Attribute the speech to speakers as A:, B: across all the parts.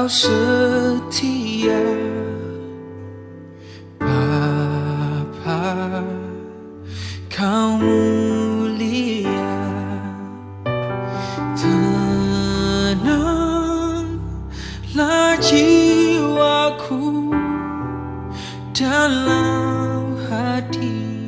A: setia, Bapa, Kau mulia. Tenanglah jiwaku dalam hadirat-Mu.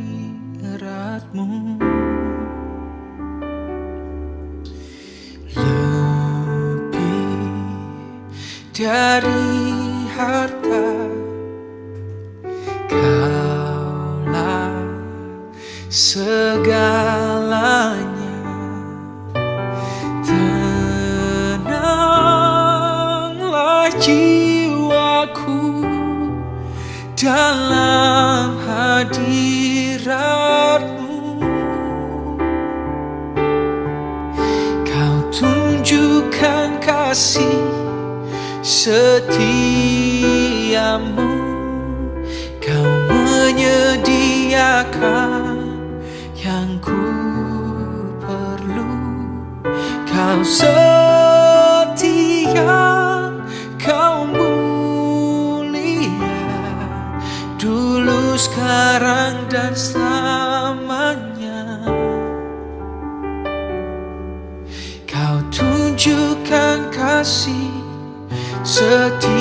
A: Dari harta, Kaulah segalanya. Tenanglah jiwaku dalam hadirat-Mu. Kau tunjukkan kasih setiamu, Kau menyediakan yang ku perlu. Kau setia, Kau mulia, dulu, sekarang, dan selamanya. Kau tunjukkan kasih setiamu,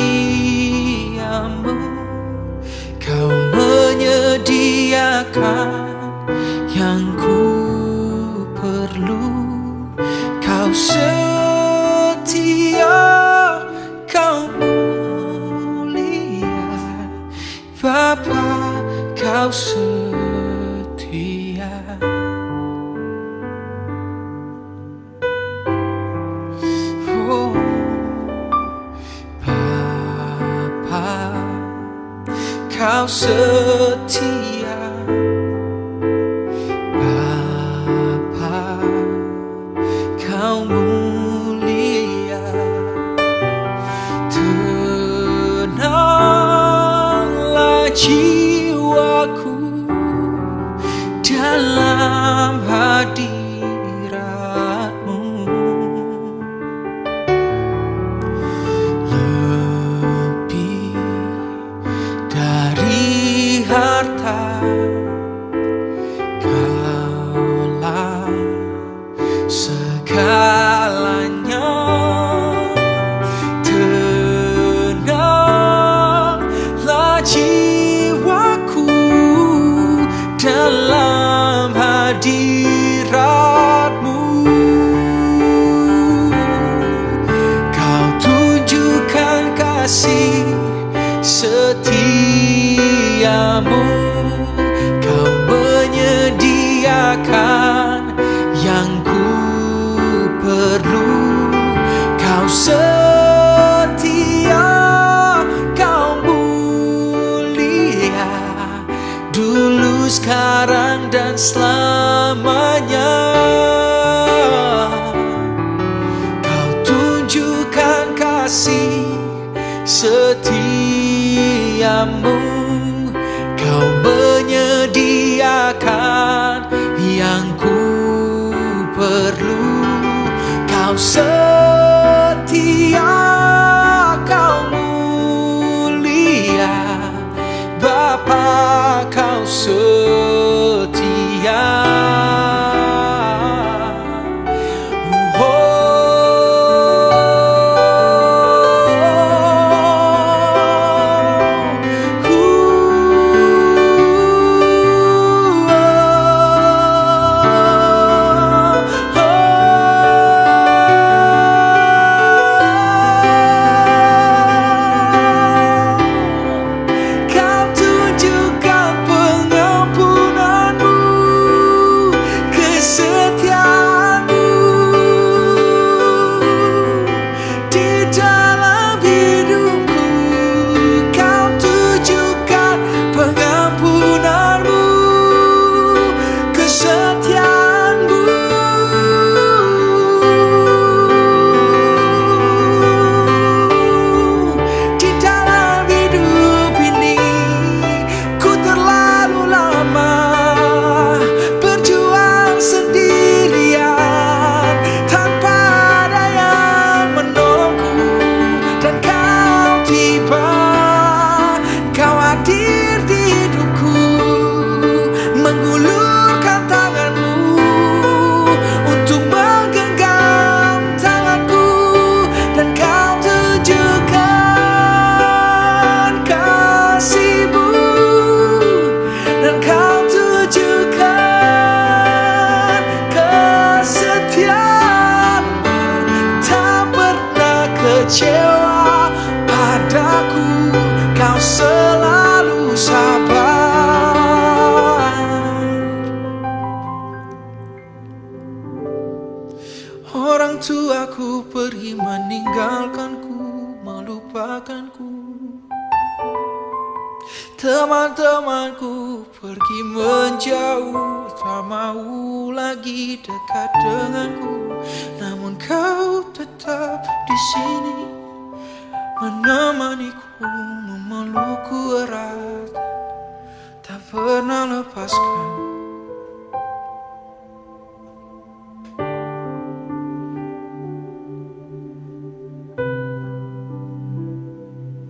A: Kau menyediakan yang ku perlu. Kau setia, Kau mulia, Bapa, Kau setia. Oh, Kau setia, Bapa, Kau mulia. Tenanglah jiwaku dalam hadirat-Mu. Dari harta, Kaulah segalanya. Tenanglah jiwaku dalam hadirat-Mu. Kau tunjukkan kasih setiamu, Kau menyediakan yang ku perlu. Kau setia, Kau mulia, dulu, sekarang, dan selamanya. Kau tunjukkan kasih setiamu, Kau menyediakan yang ku perlu. Kau setia, Kau mulia, Bapa, Kau setia. Kau tunjukkan pengampunan Teman-temanku pergi menjauh, tak mau lagi dekat denganku. Namun kau tetap di sini, menemaniku, memelukku erat, tak pernah lepaskan.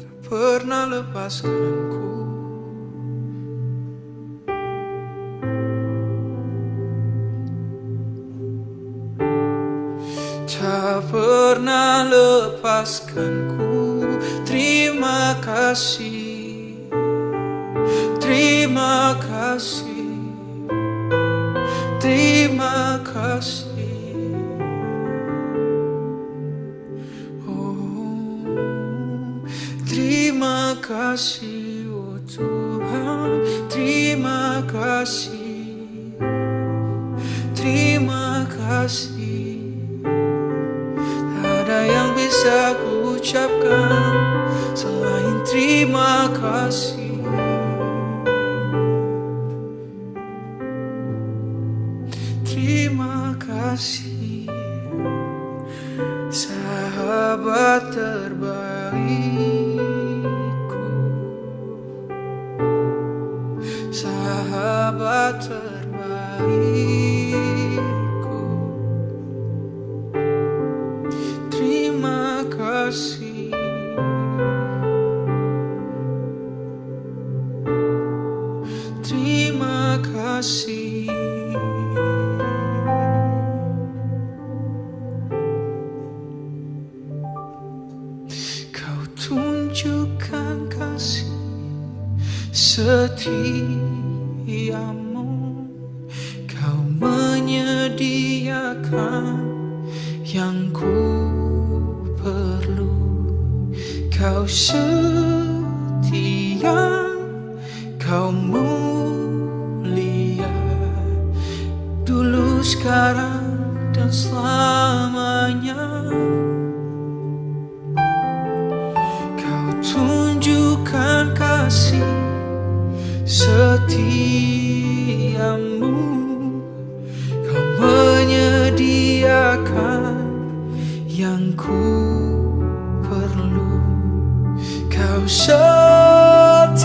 A: Tak pernah lepaskanku. Tak pernah lepaskanku. Terima kasih, terima kasih, terima kasih. Oh, terima kasih, oh Tuhan, terima kasih, terima kasih. Ada yang bisa ku ucapkan selain terima kasih. Terima kasih, sahabat terbaikku, sahabat terbaikku. Terima kasih, terima kasih. Kau tunjukkan kasih setiamu, kau menyediakan yang ku perlu. Kau setia, kau mulia, dulu, sekarang, dan selamanya. Kau tunjukkan kasih setiamu, kau menyediakan yang ku perlu. Kau setia,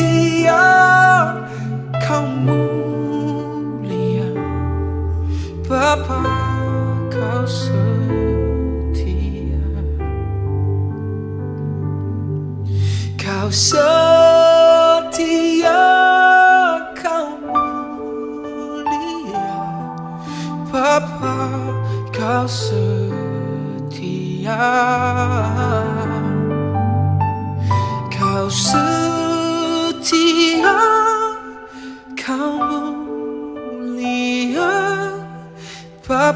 A: kau mulia, Bapa, kau setia. Kau setia, kau mulia, Bapa, kau setia. Kau setia, kau mulia, Bapa,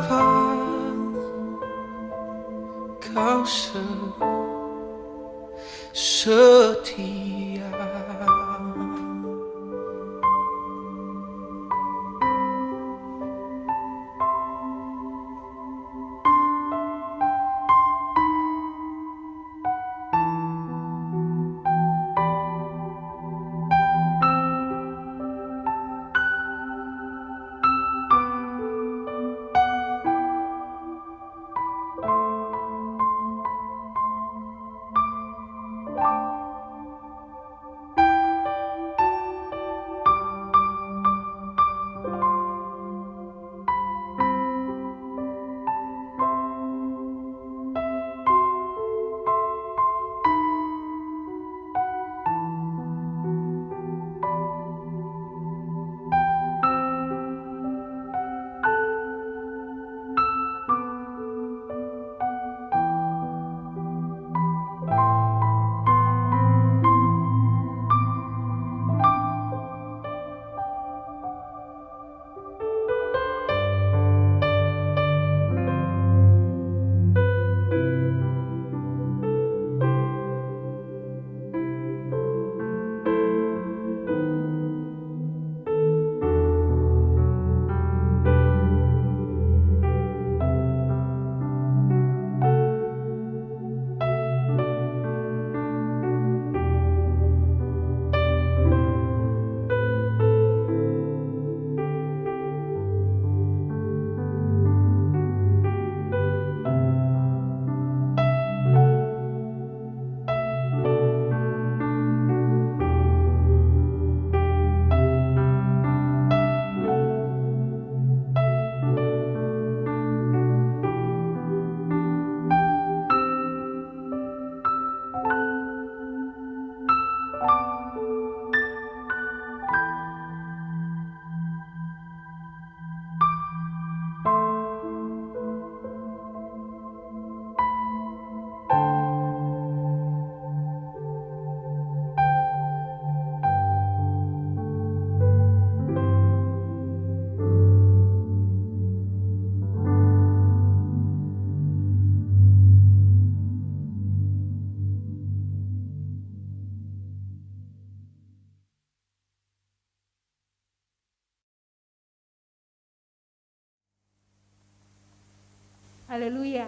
B: Haleluya.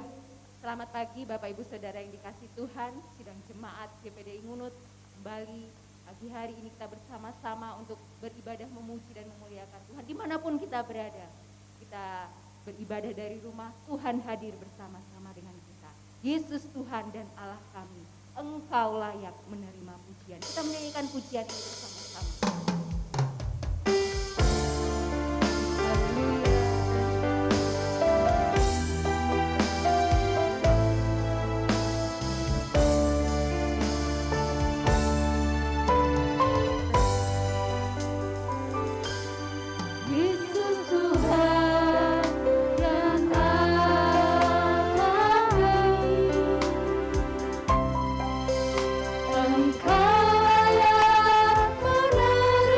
B: Selamat pagi Bapak Ibu Saudara yang dikasih Tuhan. Sidang jemaat GPDI Ngunut kembali pagi hari ini kita bersama-sama untuk beribadah memuji dan memuliakan Tuhan. Dimanapun kita berada, kita beribadah dari rumah, Tuhan hadir bersama-sama dengan kita. Yesus Tuhan dan Allah kami, Engkau layak menerima pujian. Kita menyanyikan pujian ini bersama-sama.
C: Engkau layak menerima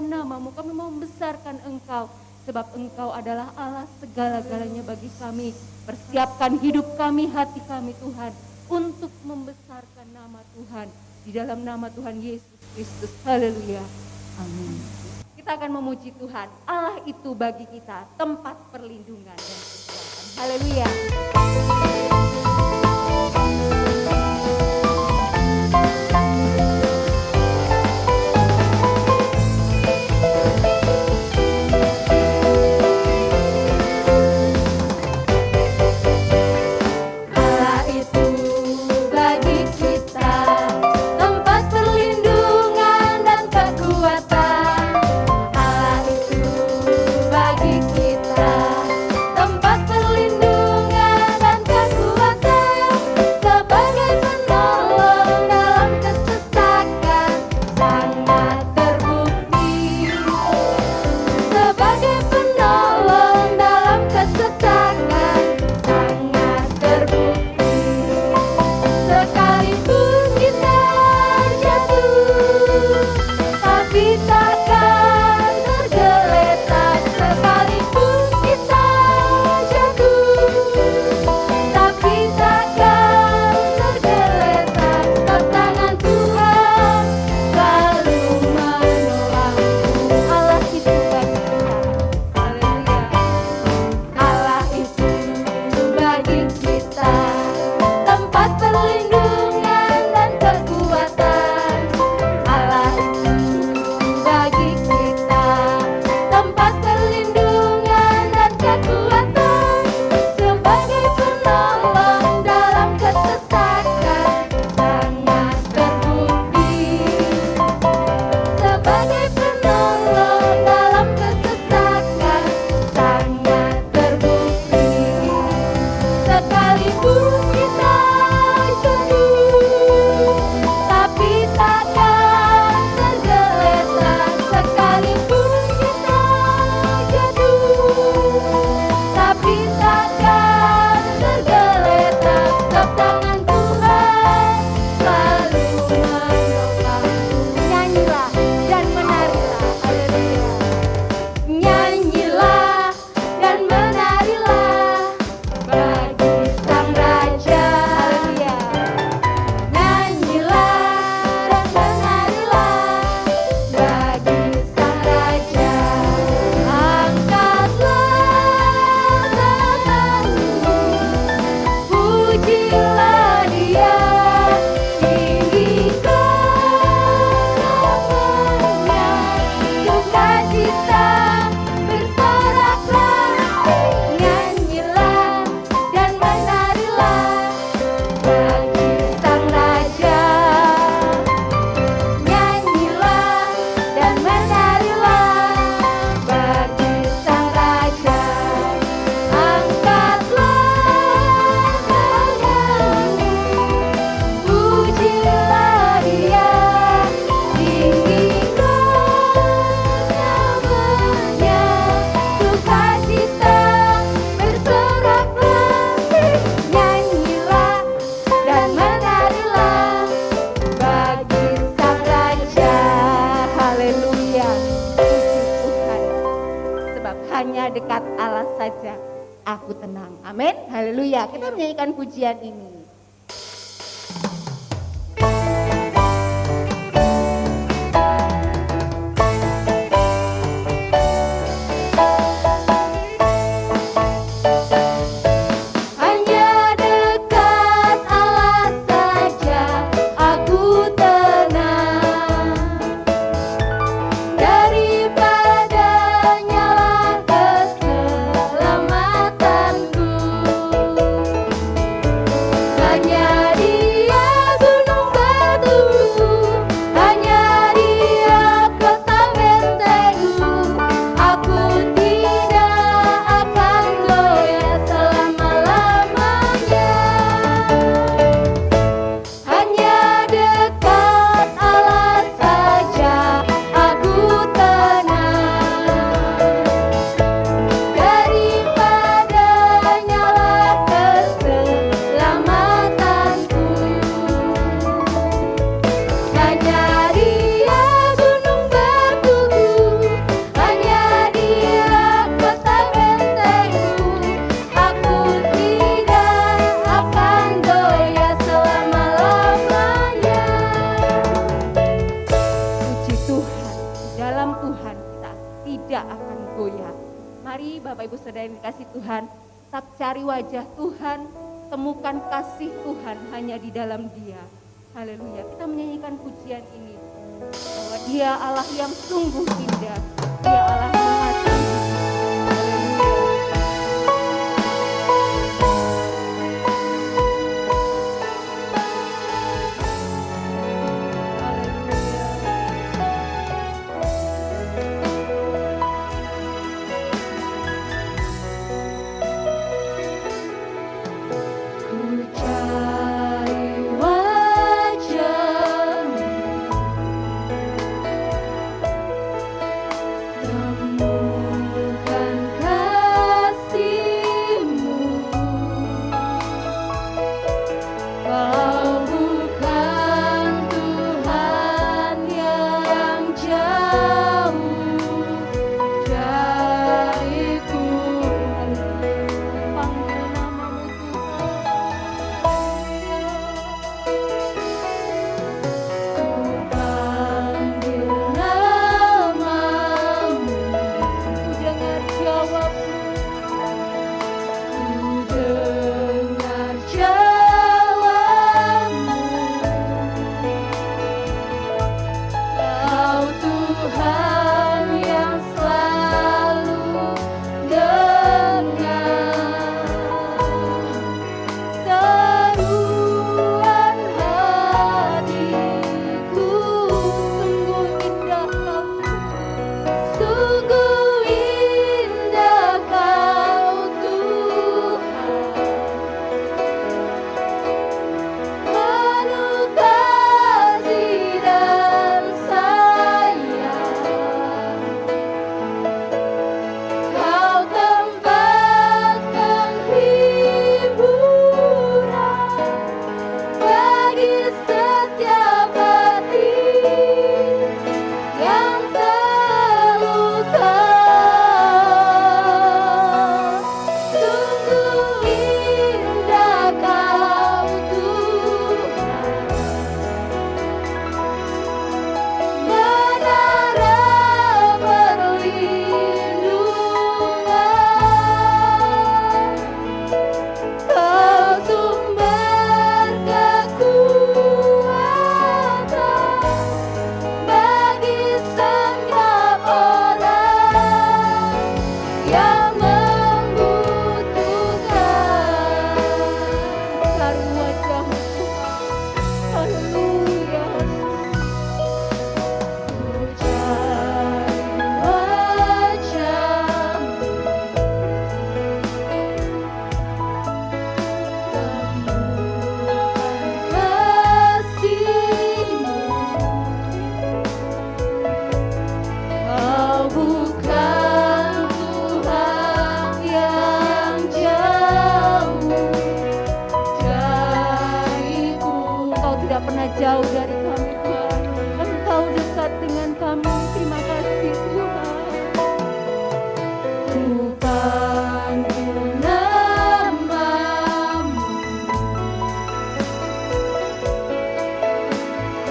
B: memuliakan namamu, kami mau membesarkan Engkau. Sebab Engkau adalah Allah segala-galanya bagi kami. Persiapkan hidup kami, hati kami Tuhan, untuk membesarkan nama Tuhan. Di dalam nama Tuhan Yesus Kristus. Haleluya. Amin. Kita akan memuji Tuhan. Allah itu bagi kita tempat perlindungan dan kekuatan. Haleluya. dekat Allah saja aku tenang. Amin. Haleluya. Kita menyanyikan pujian ini. Bapak Ibu Saudara yang dikasih Tuhan, tetap cari wajah Tuhan, temukan kasih Tuhan hanya di dalam Dia. Haleluya. Kita menyanyikan pujian ini bahwa Dia Allah yang sungguh indah, Dia Allah yang mengasihi. Jauh dari kami Tuhan, Engkau dekat dengan kami. Terima kasih Tuhan. Ku panggil namamu,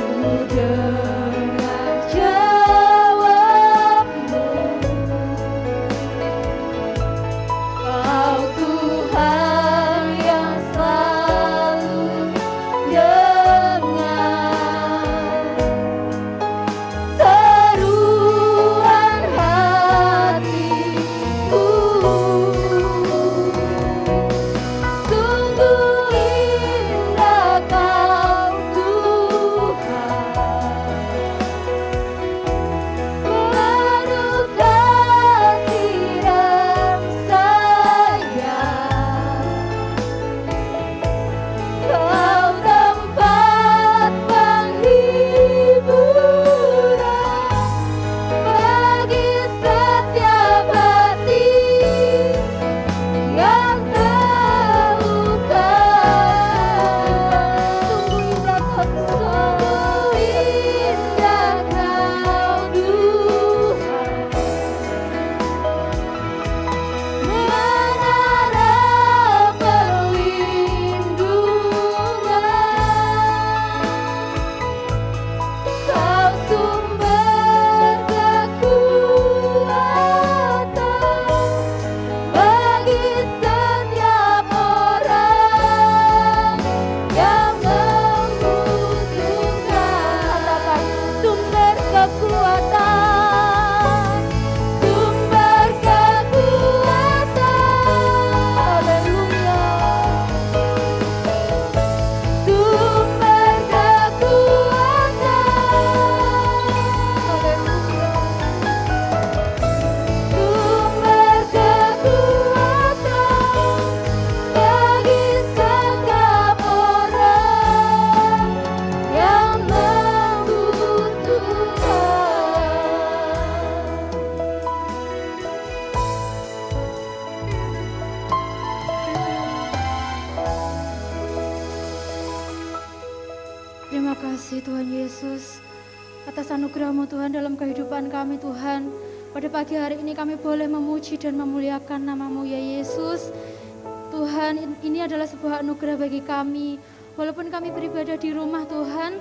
B: ku dengar jawabmu. Kau Tuhan yang selalu dengar.
C: Terima kasih Tuhan Yesus atas anugerah-Mu Tuhan dalam kehidupan kami Tuhan. Pada pagi hari ini kami boleh memuji dan memuliakan nama-Mu ya Yesus. Tuhan, ini adalah sebuah anugerah bagi kami. Walaupun kami beribadah di rumah Tuhan,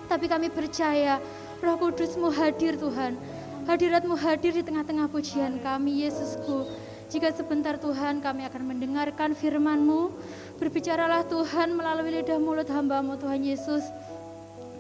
C: tapi kami percaya Roh Kudus-Mu hadir Tuhan. Hadirat-Mu hadir di tengah-tengah pujian kami Yesusku. Jika sebentar Tuhan kami akan mendengarkan firman-Mu, berbicaralah Tuhan melalui lidah mulut hamba-Mu Tuhan Yesus.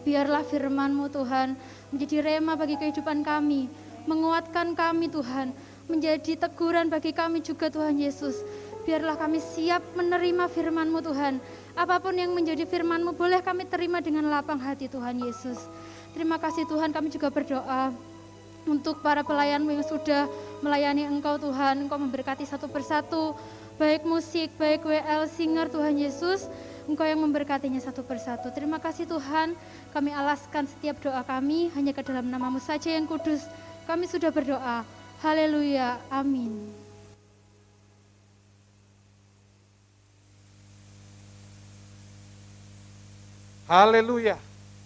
C: Biarlah firman-Mu Tuhan menjadi rema bagi kehidupan kami, menguatkan kami Tuhan, menjadi teguran bagi kami juga Tuhan Yesus. Biarlah kami siap menerima firman-Mu Tuhan. Apapun yang menjadi firman-Mu boleh kami terima dengan lapang hati Tuhan Yesus. Terima kasih Tuhan, kami juga berdoa untuk para pelayan-Mu yang sudah melayani Engkau Tuhan. Engkau memberkati satu persatu, baik musik, baik WL, singer Tuhan Yesus. Engkau yang memberkatinya satu persatu. Terima kasih Tuhan, kami alaskan setiap doa kami hanya ke dalam nama-Mu saja yang kudus. Kami sudah berdoa. Haleluya, amin.
D: Haleluya.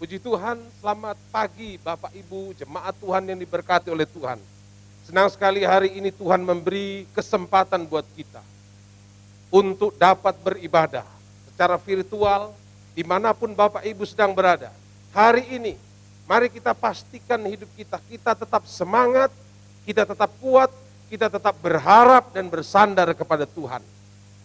D: Puji Tuhan, selamat pagi Bapak Ibu, jemaat Tuhan yang diberkati oleh Tuhan. Senang sekali hari ini Tuhan memberi kesempatan buat kita untuk dapat beribadah secara virtual dimanapun Bapak Ibu sedang berada. Hari ini, mari kita pastikan hidup kita tetap semangat, kita tetap kuat, kita tetap berharap dan bersandar kepada Tuhan.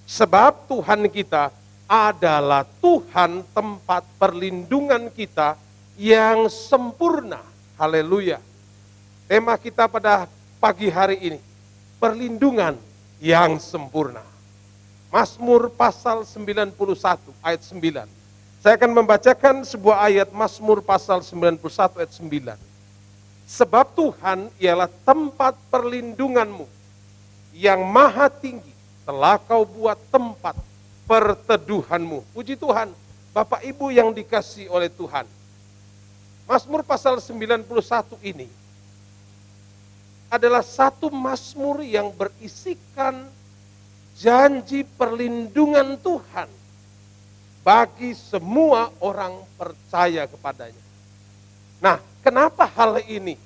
D: Sebab Tuhan kita adalah Tuhan tempat perlindungan kita yang sempurna. Haleluya. Tema kita pada pagi hari ini, perlindungan yang sempurna. Mazmur pasal 91 ayat 9. Saya akan membacakan sebuah ayat Mazmur pasal 91 ayat 9. Sebab Tuhan ialah tempat perlindunganmu yang maha tinggi, telah kau buat tempat perteduhanmu. Puji Tuhan, Bapak Ibu yang dikasihi oleh Tuhan. Mazmur pasal 91 ini adalah satu mazmur yang berisikan janji perlindungan Tuhan bagi semua orang percaya kepadanya. Nah, kenapa hal ini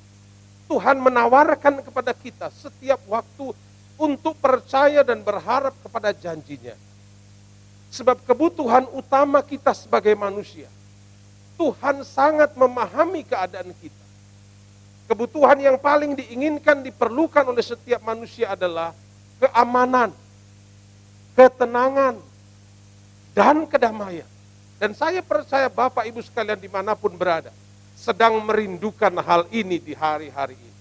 D: Tuhan menawarkan kepada kita setiap waktu untuk percaya dan berharap kepada janjinya? Sebab kebutuhan utama kita sebagai manusia, Tuhan sangat memahami keadaan kita. Kebutuhan yang paling diinginkan, diperlukan oleh setiap manusia adalah keamanan, ketenangan, dan kedamaian. Dan saya percaya Bapak Ibu sekalian dimanapun berada, sedang merindukan hal ini di hari-hari ini.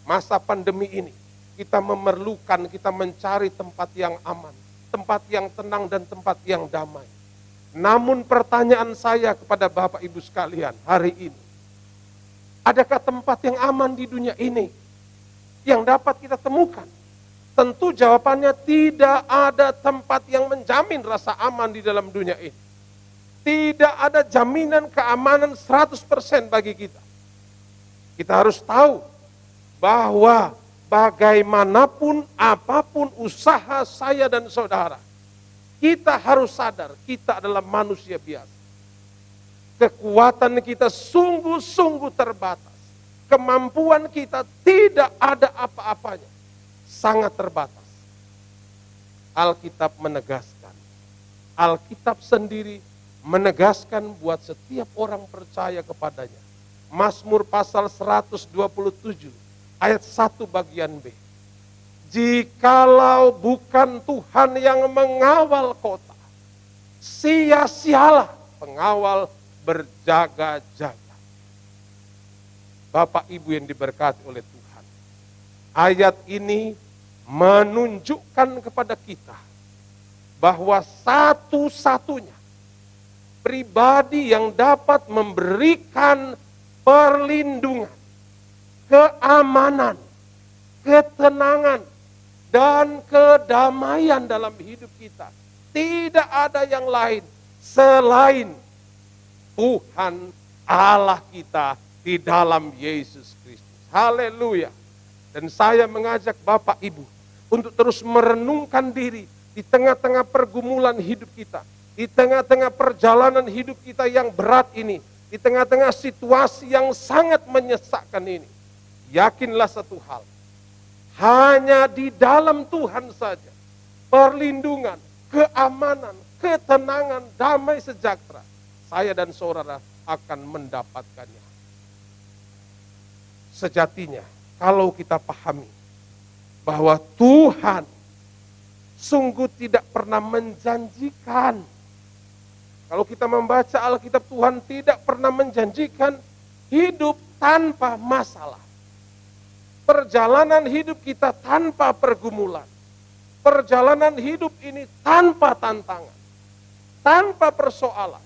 D: Masa pandemi ini, kita memerlukan, kita mencari tempat yang aman, tempat yang tenang dan tempat yang damai. Namun pertanyaan saya kepada Bapak Ibu sekalian hari ini, adakah tempat yang aman di dunia ini yang dapat kita temukan? Tentu jawabannya tidak ada tempat yang menjamin rasa aman di dalam dunia ini. Tidak ada jaminan keamanan 100% bagi kita. Kita harus tahu bahwa bagaimanapun, apapun usaha saya dan saudara, kita harus sadar kita adalah manusia biasa. Kekuatan kita sungguh-sungguh terbatas. Kemampuan kita tidak ada apa-apanya. Sangat terbatas. Alkitab menegaskan. Alkitab sendiri menegaskan buat setiap orang percaya kepadanya. Mazmur pasal 127. Ayat 1 bagian B. Jikalau bukan Tuhan yang mengawal kota, sia-sialah pengawal berjaga-jaga. Bapak Ibu yang diberkati oleh Tuhan, ayat ini menunjukkan kepada kita bahwa satu-satunya pribadi yang dapat memberikan perlindungan, keamanan, ketenangan, dan kedamaian dalam hidup kita. Tidak ada yang lain selain Tuhan Allah kita di dalam Yesus Kristus. Haleluya. Dan saya mengajak Bapak Ibu untuk terus merenungkan diri di tengah-tengah pergumulan hidup kita, di tengah-tengah perjalanan hidup kita yang berat ini. di tengah-tengah situasi yang sangat menyesakkan ini, yakinlah satu hal, hanya di dalam Tuhan saja perlindungan, keamanan, ketenangan, damai sejahtera saya dan saudara akan mendapatkannya. Sejatinya kalau kita pahami bahwa Tuhan sungguh tidak pernah menjanjikan, kalau kita membaca Alkitab, Tuhan tidak pernah menjanjikan hidup tanpa masalah. Perjalanan hidup kita tanpa pergumulan. Perjalanan hidup ini tanpa tantangan, tanpa persoalan.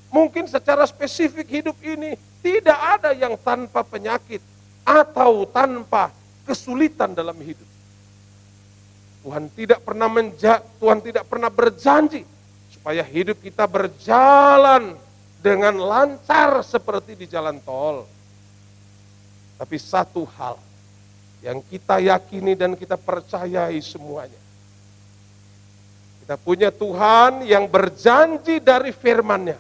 D: Mungkin secara spesifik hidup ini tidak ada yang tanpa penyakit atau tanpa kesulitan dalam hidup. Tuhan tidak pernah berjanji supaya hidup kita berjalan dengan lancar seperti di jalan tol. Tapi satu hal yang kita yakini dan kita percayai semuanya, kita punya Tuhan yang berjanji dari firman-Nya.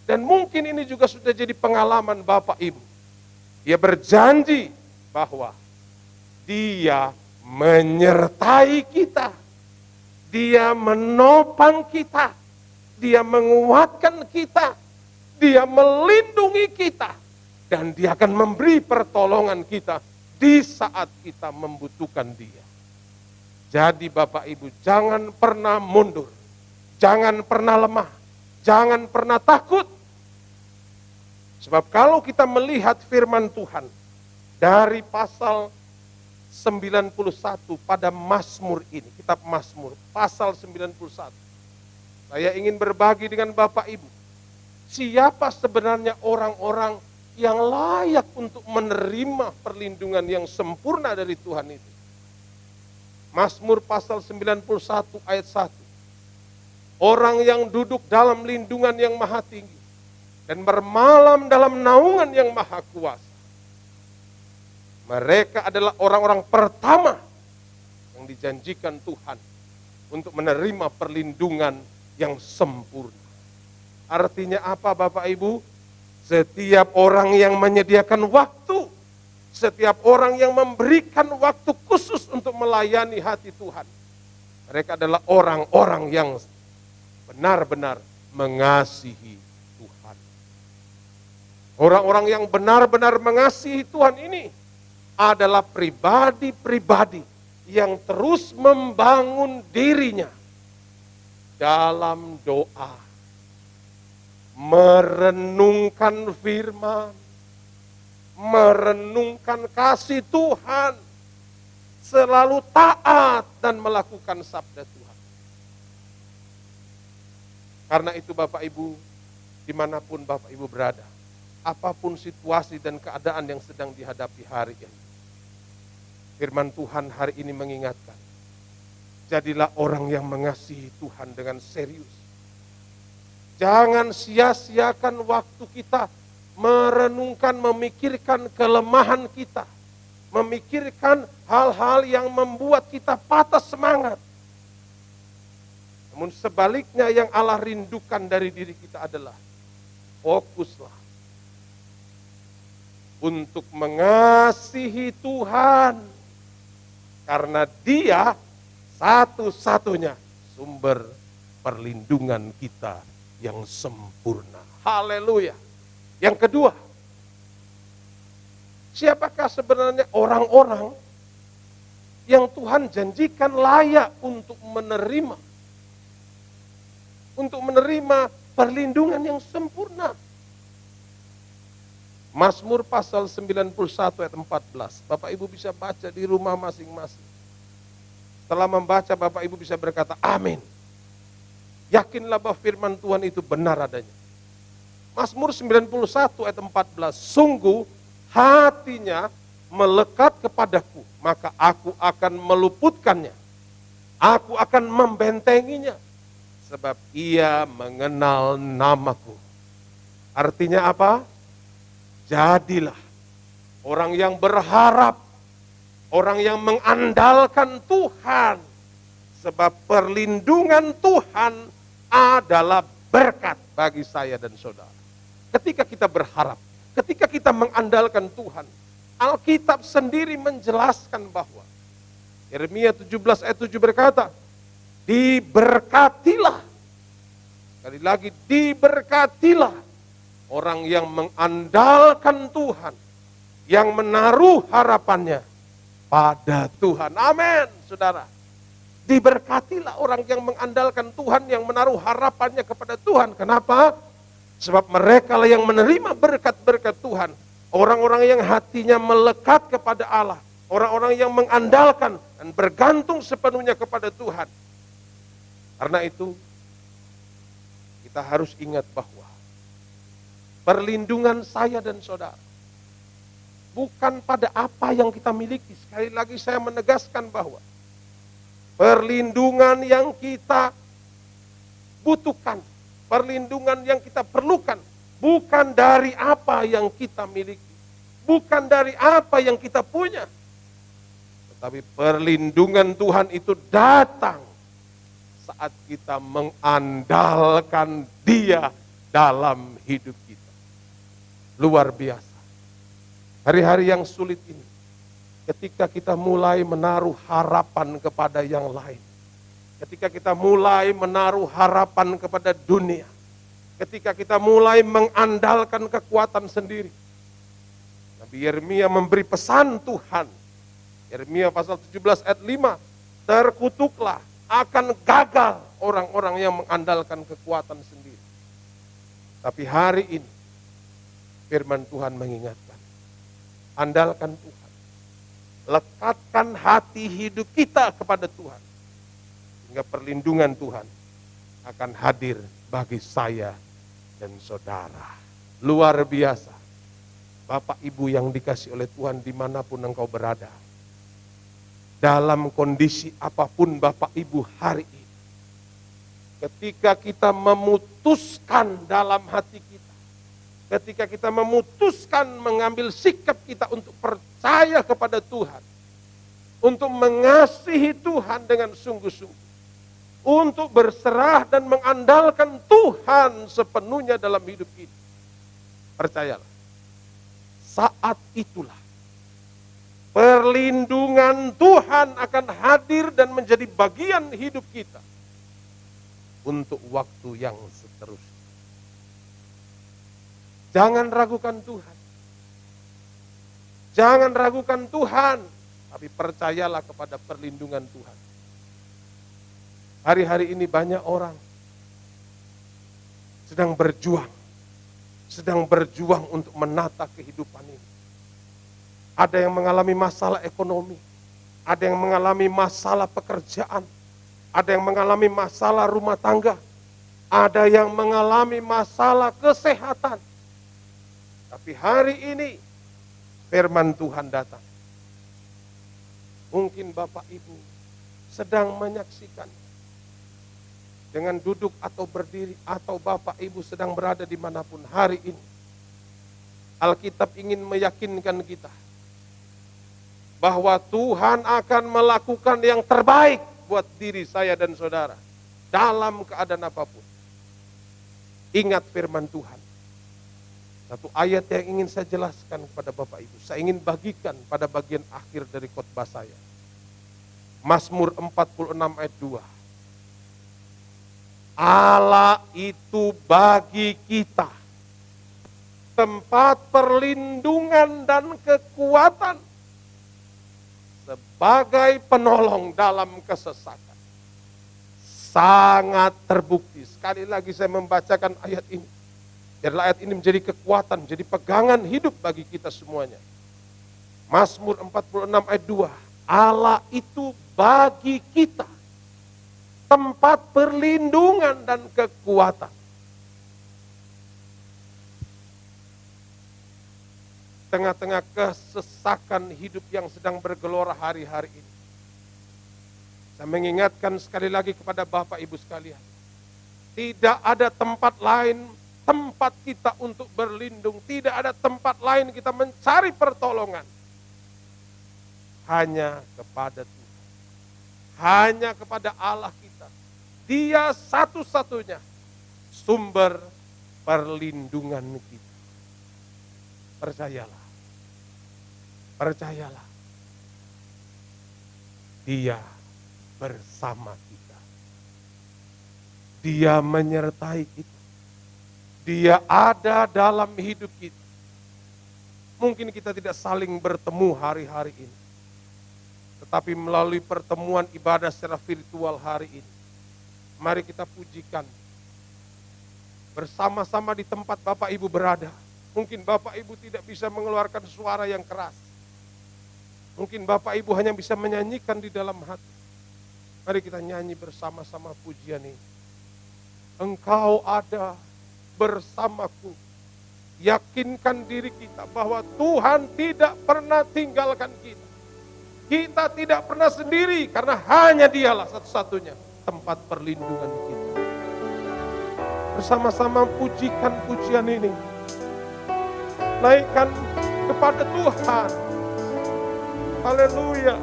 D: Dan mungkin ini juga sudah jadi pengalaman Bapak Ibu. Dia berjanji bahwa Dia menyertai kita. Dia menopang kita. Dia menguatkan kita. Dia melindungi kita. Dan Dia akan memberi pertolongan kita di saat kita membutuhkan Dia. Jadi Bapak Ibu, jangan pernah mundur. Jangan pernah lemah. Jangan pernah takut. Sebab kalau kita melihat firman Tuhan dari pasal 91 pada Mazmur ini, kitab Mazmur, pasal 91. Saya ingin berbagi dengan Bapak Ibu, siapa sebenarnya orang-orang yang layak untuk menerima perlindungan yang sempurna dari Tuhan itu. Mazmur pasal 91 ayat 1. Orang yang duduk dalam lindungan yang maha tinggi dan bermalam dalam naungan yang maha kuasa. Mereka adalah orang-orang pertama yang dijanjikan Tuhan untuk menerima perlindungan yang sempurna. Artinya apa Bapak Ibu? Setiap orang yang menyediakan waktu, setiap orang yang memberikan waktu khusus untuk melayani hati Tuhan, mereka adalah orang-orang yang benar-benar mengasihi Tuhan. Orang-orang yang benar-benar mengasihi Tuhan ini adalah pribadi-pribadi yang terus membangun dirinya dalam doa, merenungkan firman, merenungkan kasih Tuhan, selalu taat dan melakukan sabda Tuhan. Karena itu Bapak Ibu, dimanapun Bapak Ibu berada, apapun situasi dan keadaan yang sedang dihadapi hari ini, firman Tuhan hari ini mengingatkan, jadilah orang yang mengasihi Tuhan dengan serius. Jangan sia-siakan waktu kita merenungkan, memikirkan kelemahan kita, memikirkan hal-hal yang membuat kita patah semangat. Namun sebaliknya yang Allah rindukan dari diri kita adalah fokuslah untuk mengasihi Tuhan, karena Dia satu-satunya sumber perlindungan kita yang sempurna. Haleluya. Yang kedua, siapakah sebenarnya orang-orang yang Tuhan janjikan layak untuk menerima perlindungan yang sempurna? Mazmur pasal 91 ayat 14. Bapak Ibu bisa baca di rumah masing-masing. Setelah membaca, Bapak Ibu bisa berkata, amin. Yakinlah bahwa firman Tuhan itu benar adanya. Mazmur 91 ayat 14. Sungguh hatinya melekat kepadaku, maka aku akan meluputkannya. Aku akan membentenginya, sebab ia mengenal namaku. Artinya apa? Jadilah orang yang berharap, orang yang mengandalkan Tuhan, sebab perlindungan Tuhan adalah berkat bagi saya dan saudara. ketika kita berharap, ketika kita mengandalkan Tuhan, Alkitab sendiri menjelaskan bahwa Yeremia 17 ayat 7 berkata, diberkatilah, sekali lagi diberkatilah orang yang mengandalkan Tuhan, yang menaruh harapannya pada Tuhan. Amin, saudara. Diberkatilah orang yang mengandalkan Tuhan, yang menaruh harapannya kepada Tuhan. Kenapa? Sebab mereka lah yang menerima berkat-berkat Tuhan. Orang-orang yang hatinya melekat kepada Allah. Orang-orang yang mengandalkan dan bergantung sepenuhnya kepada Tuhan. Karena itu, kita harus ingat bahwa perlindungan saya dan saudara bukan pada apa yang kita miliki. Sekali lagi saya menegaskan bahwa perlindungan yang kita butuhkan, perlindungan yang kita perlukan, bukan dari apa yang kita miliki, bukan dari apa yang kita punya. Tetapi perlindungan Tuhan itu datang saat kita mengandalkan Dia dalam hidup kita. Luar biasa. Hari-hari yang sulit ini, ketika kita mulai menaruh harapan kepada yang lain, ketika kita mulai menaruh harapan kepada dunia, ketika kita mulai mengandalkan kekuatan sendiri, Nabi Yeremia memberi pesan Tuhan. Yeremia pasal 17 ayat 5, terkutuklah, akan gagal orang-orang yang mengandalkan kekuatan sendiri. Tapi hari ini firman Tuhan mengingatkan, andalkan Tuhan. Lekatkan hati hidup kita kepada Tuhan. Sehingga perlindungan Tuhan akan hadir bagi saya dan saudara. Luar biasa. Bapak Ibu yang dikasih oleh Tuhan dimanapun engkau berada. Dalam kondisi apapun Bapak Ibu hari ini. Ketika kita memutuskan dalam hati kita. Ketika kita memutuskan mengambil sikap kita untuk percaya kepada Tuhan, untuk mengasihi Tuhan dengan sungguh-sungguh, untuk berserah dan mengandalkan Tuhan sepenuhnya dalam hidup kita. Percayalah, saat itulah perlindungan Tuhan akan hadir dan menjadi bagian hidup kita untuk waktu yang seterusnya. Jangan ragukan Tuhan. Jangan ragukan Tuhan, tapi percayalah kepada perlindungan Tuhan. Hari-hari ini banyak orang sedang berjuang untuk menata kehidupan ini. Ada yang mengalami masalah ekonomi, ada yang mengalami masalah pekerjaan, ada yang mengalami masalah rumah tangga, ada yang mengalami masalah kesehatan. Tapi hari ini firman Tuhan datang. Mungkin Bapak Ibu sedang menyaksikan dengan duduk atau berdiri, atau Bapak Ibu sedang berada dimanapun hari ini. Alkitab ingin meyakinkan kita bahwa Tuhan akan melakukan yang terbaik buat diri saya dan saudara dalam keadaan apapun. Ingat firman Tuhan. Satu ayat yang ingin saya jelaskan kepada Bapak Ibu. Saya ingin bagikan pada bagian akhir dari khotbah saya. Mazmur 46 ayat 2. Allah itu bagi kita tempat perlindungan dan kekuatan sebagai penolong dalam kesesakan. Sangat terbukti. Sekali lagi saya membacakan ayat ini. Biarlah ayat ini menjadi kekuatan, menjadi pegangan hidup bagi kita semuanya. Mazmur 46 ayat 2. Allah itu bagi kita tempat perlindungan dan kekuatan. Tengah-tengah kesesakan hidup yang sedang bergelora hari-hari ini. Saya mengingatkan sekali lagi kepada Bapak Ibu sekalian. Tidak ada tempat lain tempat kita untuk berlindung, tidak ada tempat lain kita mencari pertolongan. Hanya kepada Tuhan. Hanya kepada Allah kita. Dia satu-satunya sumber perlindungan kita. Percayalah. Percayalah. Dia bersama kita. Dia menyertai kita. Dia ada dalam hidup kita. Mungkin kita tidak saling bertemu hari-hari ini. Tetapi melalui pertemuan ibadah secara virtual hari ini, mari kita pujikan. Bersama-sama di tempat Bapak Ibu berada. Mungkin Bapak Ibu tidak bisa mengeluarkan suara yang keras. Mungkin Bapak Ibu hanya bisa menyanyikan di dalam hati. Mari kita nyanyi bersama-sama pujian ini. Engkau ada bersamaku. Yakinkan diri kita bahwa Tuhan tidak pernah tinggalkan kita. Kita tidak pernah sendiri karena hanya Dialah satu-satunya tempat perlindungan kita. Bersama-sama pujikan pujian ini. Naikkan kepada Tuhan. Haleluya.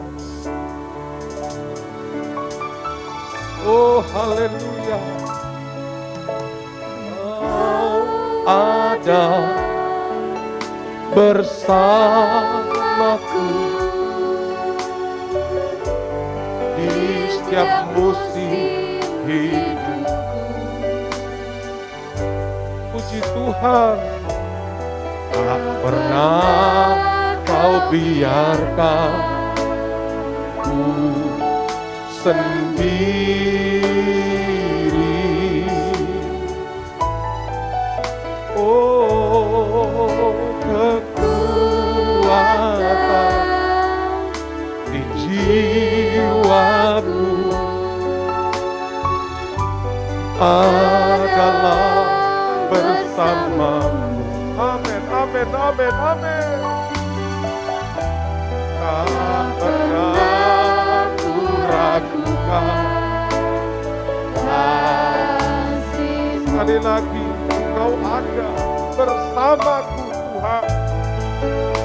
D: Oh haleluya. Kau ada bersamaku di setiap musim hidupku. Puji Tuhan, tak pernah Kau biarkan ku sendiri. Oh, kekuatan di jiwaku adalah bersamamu. Amin, amin, amin, amin. Tak pernah ku ragukan. Sekali lagi, Engkau ada bersamaku Tuhan.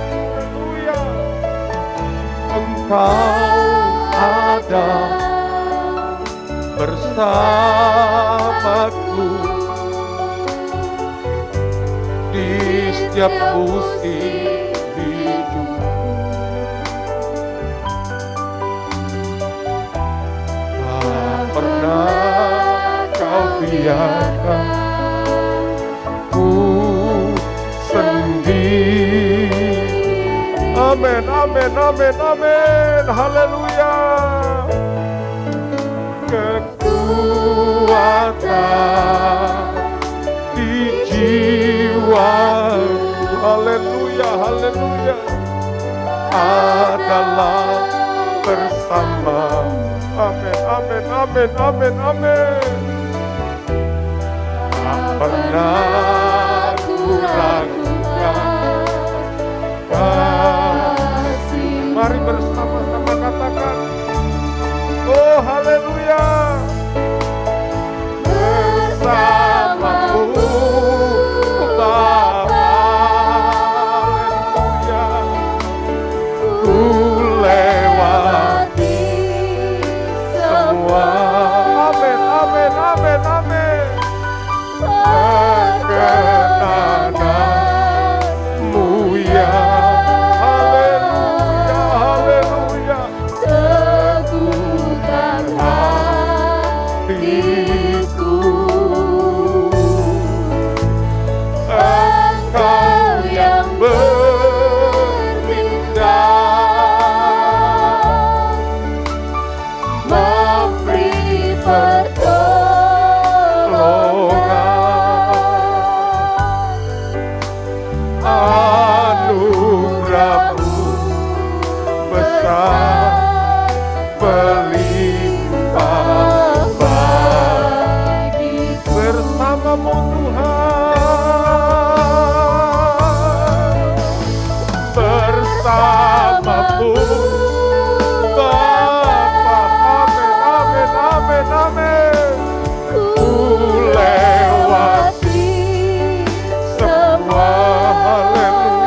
D: Haleluya. Engkau ada bersamaku di setiap musim hidup. Tak pernah Kau biarkan ku sendiri. Amin, amin, amin, amin. Haleluya. Kekuatan di jiwaku, haleluya, haleluya, adalah bersama. Amin, amin, amin, amin, amin. Tak pernah ku ragukan kasih. Mari bersama-sama katakan, oh haleluya. Bersamamu Bapa, haleluya. Ku lewati semua. Amin, amin, amin, amin. Perkenananmu ya, haleluya, haleluya. Teguhkan hatiku. Engkau yang bertindak, memberi pertolongan, anugerah-Mu besar berlimpah bagi bersamamu Tuhan, bersamamu Bapa. Amin, amin, amin, amin. Ku lewati semua, haleluya.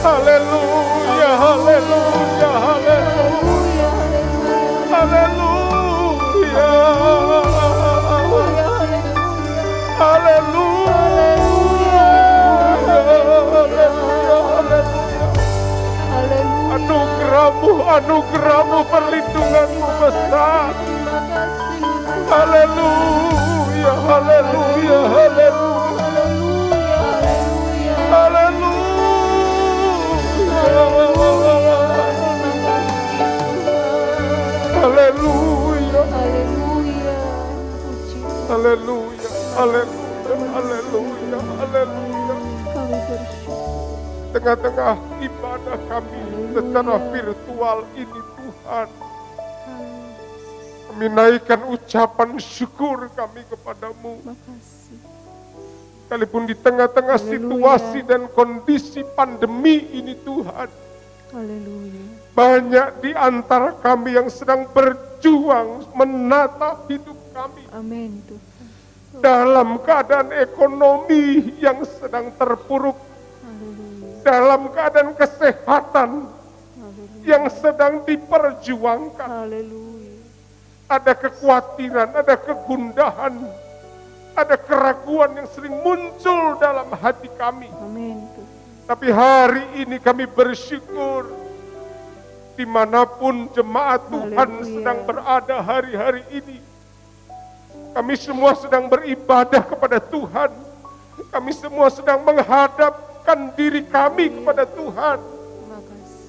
D: Haleluya, haleluya, haleluya. Haleluya. Haleluya. Anugerahmu, anugerahmu, perlindunganmu besar. Haleluya, haleluya, haleluya. Haleluya. Haleluya, haleluya, haleluya, haleluya. Tengah-tengah ibadah kami secara virtual ini Tuhan, kami naikkan ucapan syukur kami kepadamu. Sekalipun di tengah-tengah situasi dan kondisi pandemi ini Tuhan, banyak di antara kami yang sedang berjuang menata hidup kami.
E: Amin Tuhan.
D: Dalam keadaan ekonomi yang sedang terpuruk, dalam keadaan kesehatan yang sedang diperjuangkan.
E: Haleluya.
D: Ada kekhawatiran, ada kegundahan, ada keraguan yang sering muncul dalam hati kami.
E: Amin Tuhan.
D: Tapi hari ini kami bersyukur dimanapun jemaat Tuhan
E: Haleluya.
D: sedang berada hari-hari ini. Kami semua sedang beribadah kepada Tuhan. Kami semua sedang menghadapkan diri kami kepada Tuhan.
E: Terima kasih.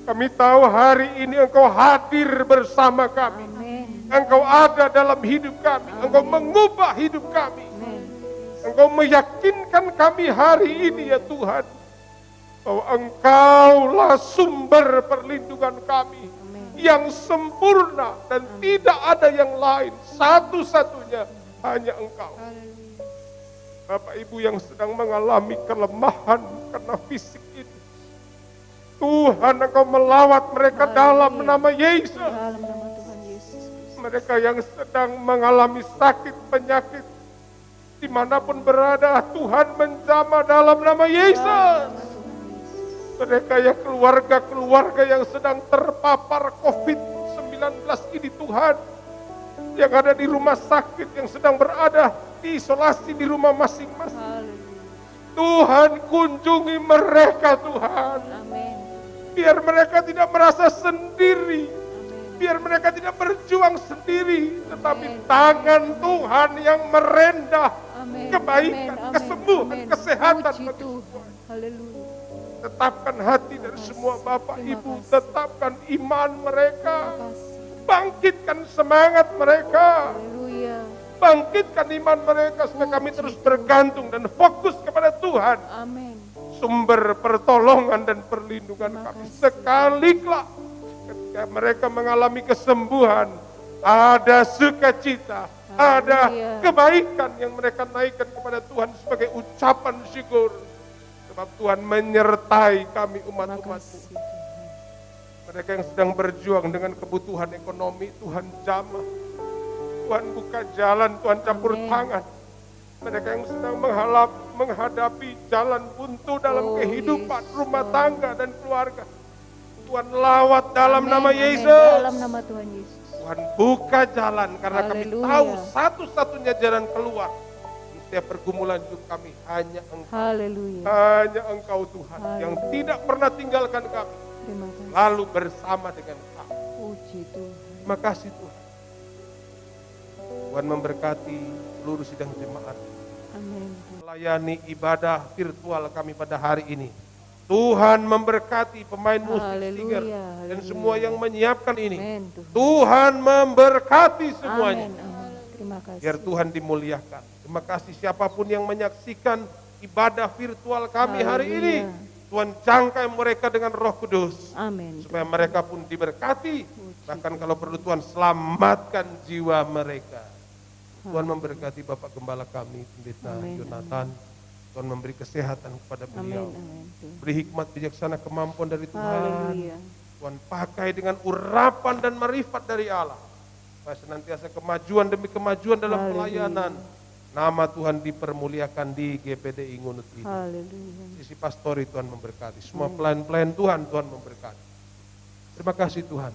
D: Kami tahu hari ini Engkau hadir bersama kami.
E: Amin.
D: Engkau ada dalam hidup kami. Engkau mengubah hidup kami.
E: Amin.
D: Engkau meyakinkan kami hari ini ya Tuhan, bahwa Engkaulah sumber perlindungan kami yang sempurna dan tidak ada yang lain. Satu-satunya hanya Engkau. Bapak Ibu yang sedang mengalami kelemahan karena fisik ini, Tuhan Engkau melawat mereka dalam nama Yesus.
E: Dalam nama Tuhan Yesus.
D: Mereka yang sedang mengalami sakit penyakit, dimanapun berada, Tuhan menjamah dalam nama Yesus. Mereka yang keluarga-keluarga yang sedang terpapar COVID-19 ini Tuhan, yang ada di rumah sakit, yang sedang berada di isolasi di rumah masing-masing. Tuhan kunjungi mereka Tuhan.
E: Amin.
D: Biar mereka tidak merasa sendiri. Biar mereka tidak berjuang sendiri. Tetapi tangan Tuhan yang merendah
E: Amin.
D: kebaikan,
E: Amin.
D: kesembuhan,
E: Amin.
D: kesehatan
E: Puji
D: bagi
E: Tuhan.
D: semua.
E: Haleluya.
D: Tetapkan hati dari semua Bapak
E: Terima
D: Ibu.
E: kasih.
D: Tetapkan iman mereka.
E: Terima kasih.
D: Bangkitkan semangat mereka.
E: Haleluya.
D: Bangkitkan iman mereka supaya kami terus bergantung dan fokus kepada Tuhan.
E: Amin.
D: Sumber pertolongan dan perlindungan
E: Terima
D: kami.
E: kasih.
D: Sekaliklah ketika mereka mengalami kesembuhan, ada sukacita, ada
E: Haleluya.
D: kebaikan yang mereka naikkan kepada Tuhan sebagai ucapan syukur. Sebab Tuhan menyertai kami
E: Terima
D: umat-umat-Mu.
E: kasih Tuhan.
D: Mereka yang sedang berjuang dengan kebutuhan ekonomi, Tuhan jamah. Tuhan buka jalan, Tuhan campur
E: Amin.
D: tangan. Mereka yang sedang menghadapi jalan buntu dalam
E: Oh,
D: kehidupan,
E: Yesus.
D: rumah tangga dan keluarga. Tuhan lawat dalam
E: Amin,
D: nama
E: amin.
D: Yesus.
E: Dalam nama Tuhan Yesus.
D: Tuhan buka jalan karena kami
E: Haleluya.
D: tahu satu-satunya jalan keluar di setiap pergumulan hidup kami hanya Engkau.
E: Haleluya.
D: Hanya Engkau Tuhan yang
E: Haleluya.
D: tidak pernah tinggalkan kami,
E: Terima kasih.
D: lalu bersama dengan kami.
E: Puji Tuhan.
D: Terima kasih Tuhan. Tuhan memberkati seluruh sidang jemaat.
E: Amin.
D: Melayani ibadah virtual kami pada hari ini. Tuhan memberkati pemain musik
E: Haleluya,
D: singer dan
E: haleluya.
D: semua yang menyiapkan ini.
E: Amin Tuhan.
D: Tuhan memberkati semuanya.
E: Amin. Amin. Terima kasih.
D: Biar Tuhan dimuliakan. Terima kasih siapapun yang menyaksikan ibadah virtual kami hari
E: Haleluya.
D: ini. Tuhan jangkai mereka dengan Roh Kudus.
E: Amin.
D: Supaya mereka pun diberkati. Bahkan kalau perlu Tuhan selamatkan jiwa mereka. Tuhan memberkati Bapak Gembala kami, Pendeta
E: Amin,
D: Yonatan. Tuhan memberi kesehatan kepada
E: Amin.
D: beliau.
E: Amin. Tuhan.
D: Beri hikmat bijaksana kemampuan dari Tuhan.
E: Haleluya.
D: Tuhan pakai dengan urapan dan marifat dari Allah. Supaya senantiasa kemajuan demi kemajuan dalam
E: Haleluya.
D: pelayanan. Nama Tuhan dipermuliakan di GPDI Ngunut ini.
E: Haleluya.
D: Sisi pastori Tuhan memberkati. Semua pelayan-pelayan Tuhan memberkati. Terima kasih Tuhan.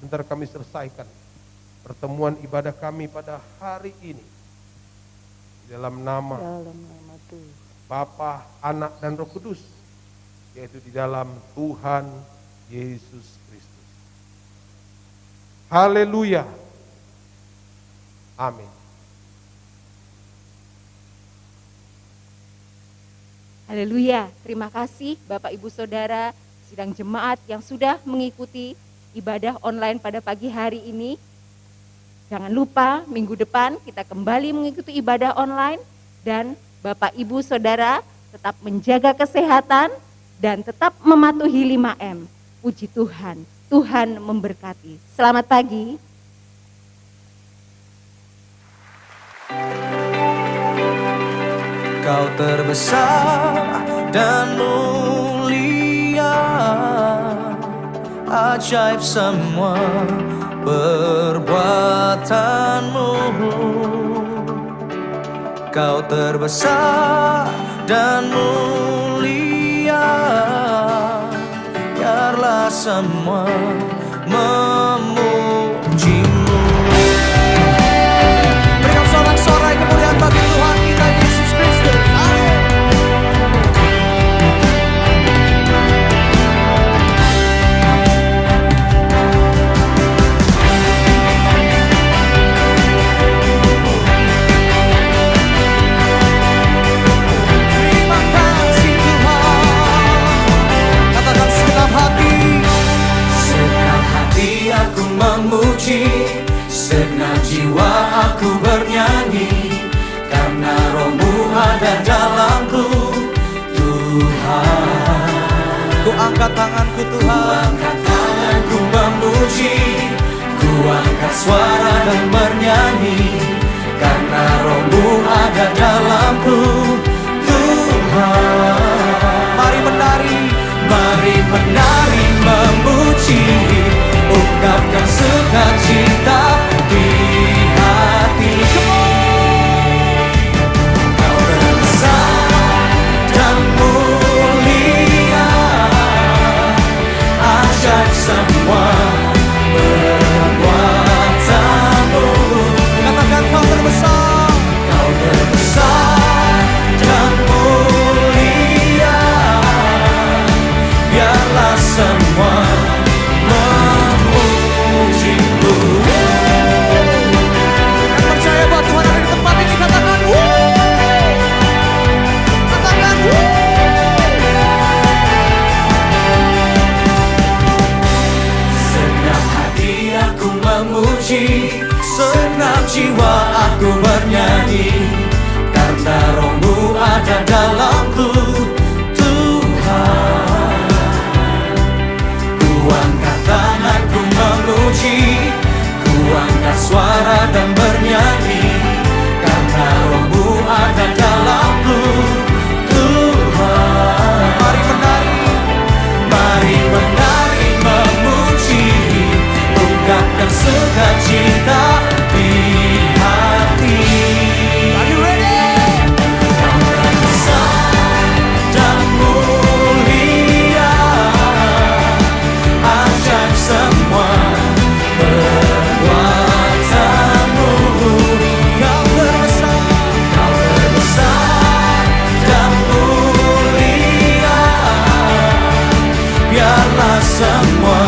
D: Bentar kami selesaikan pertemuan ibadah kami pada hari ini. Dalam nama
E: Dalam nama Tuhan.
D: Bapa, Anak, dan Roh Kudus. Yaitu di dalam Tuhan Yesus Kristus. Haleluya. Amin.
B: Haleluya, terima kasih Bapak Ibu Saudara sidang jemaat yang sudah mengikuti ibadah online pada pagi hari ini. Jangan lupa minggu depan kita kembali mengikuti ibadah online dan Bapak Ibu Saudara tetap menjaga kesehatan dan tetap mematuhi 5M. Puji Tuhan, Tuhan memberkati. Selamat pagi.
A: Kau terbesar dan mulia, ajaib semua perbuatanmu. Kau terbesar dan mulia, biarlah semua memujimu. Berikan sorak-sorai kemuliaan bagi Tuhan kita Yesus Kristus. Amin. Terima kasih Tuhan. Katakan segenap hati aku memuji, segenap jiwa aku bernyanyi, karena Roh-Mu ada dalamku, Tuhan. Ku angkat tanganku Tuhan, ku angkat tanganku memuji, ku angkat suara dan bernyanyi, karena Roh-Mu ada dalamku, Tuhan. Mari menari memuji, ungkapkan sukacita di hati. Kau terbesar dan mulia, ajaib semua perbuatanmu. Katakan kau terbesar, kau terbesar dan mulia, biarlah semua memujimu. Yang percaya bahwa Tuhan ada di tempat ini, katakan katakan segenap hati aku memuji, segenap jiwa aku bernyanyi, karena Roh-Mu ada dalamku, Tuhan. Ku angkat tanganku memuji, ku angkat suara dan bernyanyi, karena Roh-Mu ada dalamku, Tuhan. Mari menari memuji, ungkapkan sukacita di hati. Are you ready? Kau terbesar dan mulia, ajaib semua perbuatanmu. Kau terbesar dan mulia, biarlah semua